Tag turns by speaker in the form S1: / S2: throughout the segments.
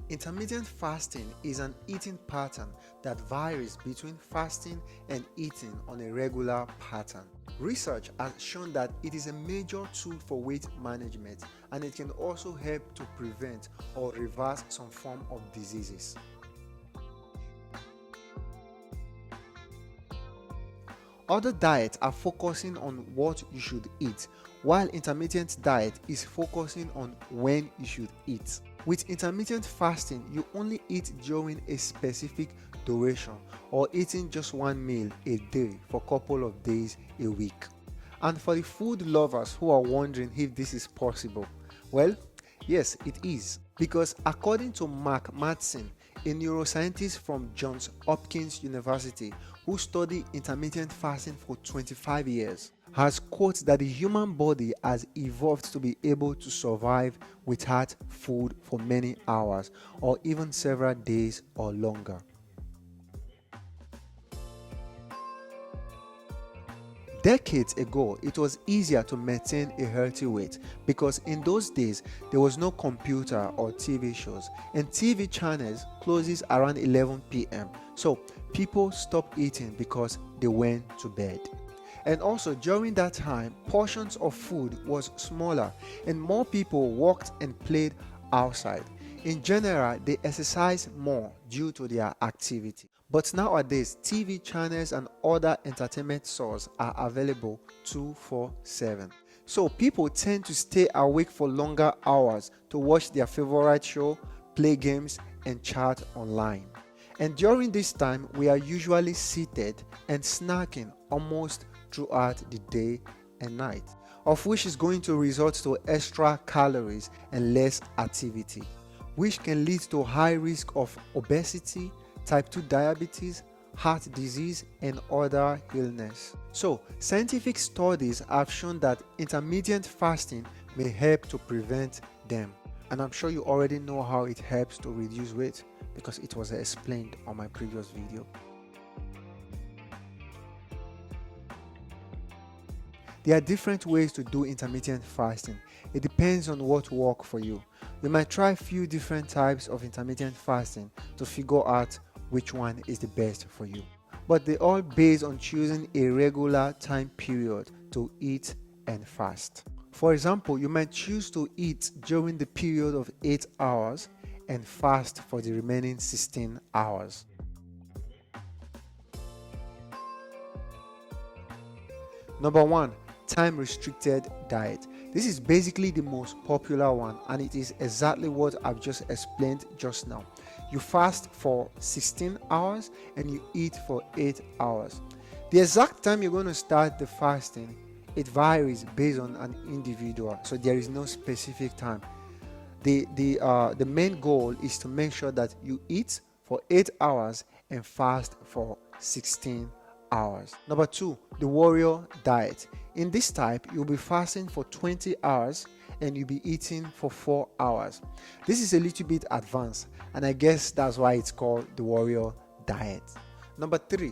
S1: Intermittent fasting is an eating pattern that varies between fasting and eating on a regular pattern. Research has shown that it is a major tool for weight management, and it can also help to prevent or reverse some form of diseases. Other diets are focusing on what you should eat, while intermittent diet is focusing on when you should eat. With intermittent fasting, you only eat during a specific duration or eating just one meal a day for a couple of days a week. And for the food lovers who are wondering if this is possible, well, yes, it is. Because according to Mark Mattson, a neuroscientist from Johns Hopkins University who studied intermittent fasting for 25 years, has quoted that the human body has evolved to be able to survive without food for many hours or even several days or longer. Decades ago, it was easier to maintain a healthy weight because in those days there was no computer or TV shows, and TV channels closes around 11 p.m. So people stopped eating because they went to bed. And also during that time, portions of food was smaller and more people walked and played outside. In general, they exercised more due to their activity. But nowadays, TV channels and other entertainment sources are available 24/7. So people tend to stay awake for longer hours to watch their favorite show, play games, and chat online. And during this time, we are usually seated and snacking almost throughout the day and night, of which is going to result to extra calories and less activity, which can lead to high risk of obesity, type 2 diabetes, heart disease, and other illness. So, scientific studies have shown that intermittent fasting may help to prevent them. And I'm sure you already know how it helps to reduce weight because it was explained on my previous video. There are different ways to do intermittent fasting. It depends on what works for you. You might try a few different types of intermittent fasting to figure out which one is the best for you. But they all based on choosing a regular time period to eat and fast. For example, you might choose to eat during the period of 8 hours and fast for the remaining 16 hours. Number 1. Time restricted diet. This is basically the most popular one, and it is exactly what I've just explained just now. You fast for 16 hours and you eat for 8 hours. The exact time you're going to start the fasting, it varies based on an individual, so there is no specific time. The main goal is to make sure that you eat for 8 hours and fast for 16 hours. Number 2, the warrior diet. In this type, you'll be fasting for 20 hours and you'll be eating for 4 hours. This is a little bit advanced, and I guess that's why it's called the warrior diet. Number 3,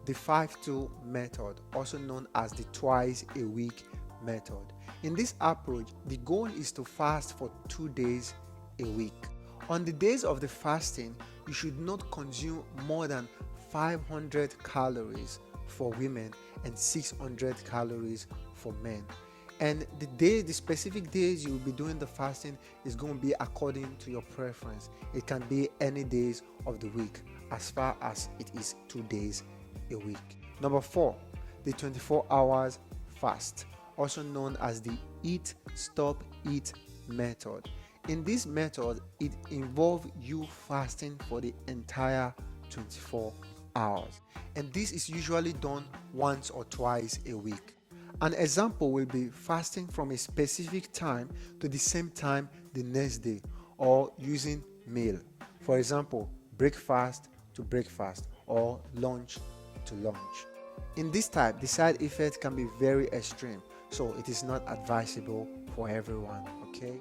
S1: the 5-2 method, also known as the twice a week method. In this approach, the goal is to fast for 2 days a week. On the days of the fasting, you should not consume more than 500 calories for women and 600 calories for men. And the specific days you will be doing the fasting is going to be according to your preference. It can be any days of the week as far as it is 2 days a week. Number 4, the 24 hours fast, also known as the eat, stop, eat method. In this method, it involves you fasting for the entire 24 hours. And this is usually done once or twice a week. An example will be fasting from a specific time to the same time the next day, or using meal. For example, breakfast to breakfast or lunch to lunch. In this type, the side effects can be very extreme, so it is not advisable for everyone, okay?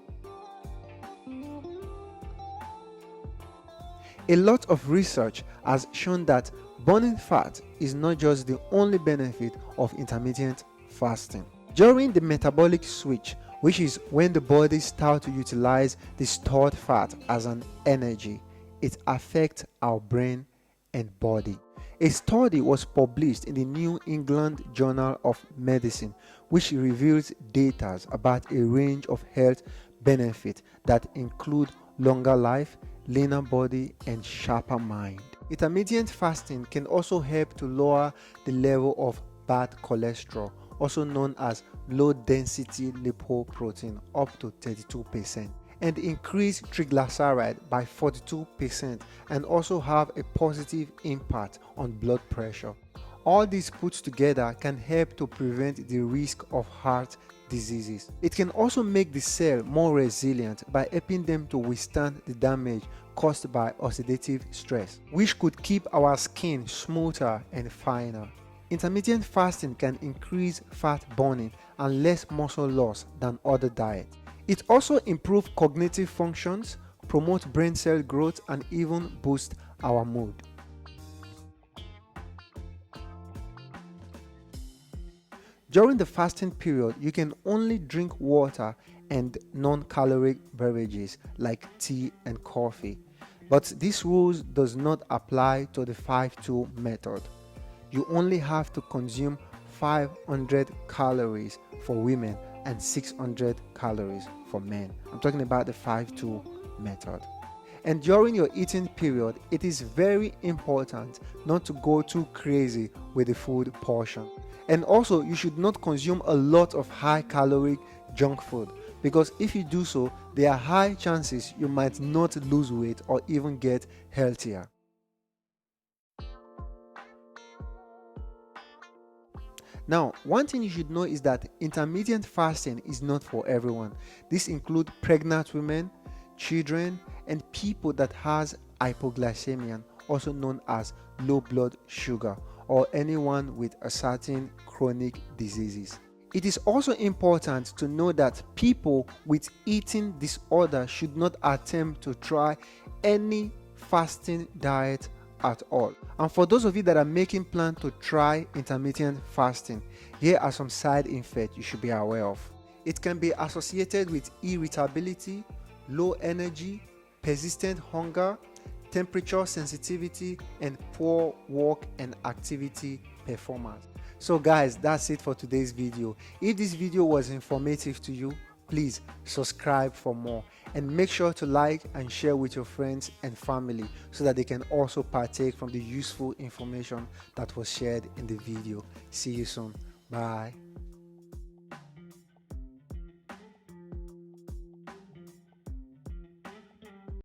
S1: A lot of research has shown that burning fat is not just the only benefit of intermittent fasting. During the metabolic switch, which is when the body starts to utilize the stored fat as an energy. It affects our brain and body. A study was published in the New England Journal of Medicine, which reveals data about a range of health benefits that include longer life, leaner body, and sharper mind. Intermittent fasting can also help to lower the level of bad cholesterol, also known as low density lipoprotein, up to 32%, and increase triglyceride by 42%, and also have a positive impact on blood pressure. All these put together can help to prevent the risk of heart diseases. It can also make the cell more resilient by helping them to withstand the damage caused by oxidative stress, which could keep our skin smoother and finer. Intermittent fasting can increase fat burning and less muscle loss than other diets. It also improves cognitive functions, promotes brain cell growth, and even boosts our mood. During the fasting period, you can only drink water and non-caloric beverages like tea and coffee. But this rule does not apply to the 5-2 method. You only have to consume 500 calories for women and 600 calories for men. I'm talking about the 5-2 method. And during your eating period, it is very important not to go too crazy with the food portion. And also, you should not consume a lot of high caloric junk food, because if you do so, there are high chances you might not lose weight or even get healthier. Now, one thing you should know is that intermittent fasting is not for everyone. This includes pregnant women, children, and people that has hypoglycemia, also known as low blood sugar, or anyone with a certain chronic diseases. It is also important to know that people with eating disorder should not attempt to try any fasting diet at all. And for those of you that are making plans to try intermittent fasting, here are some side effects you should be aware of. It can be associated with irritability, low energy, persistent hunger, temperature sensitivity, and poor work and activity performance. So guys, that's it for today's video. If this video was informative to you, please subscribe for more, and make sure to like and share with your friends and family so that they can also partake from the useful information that was shared in the video. See you soon. Bye.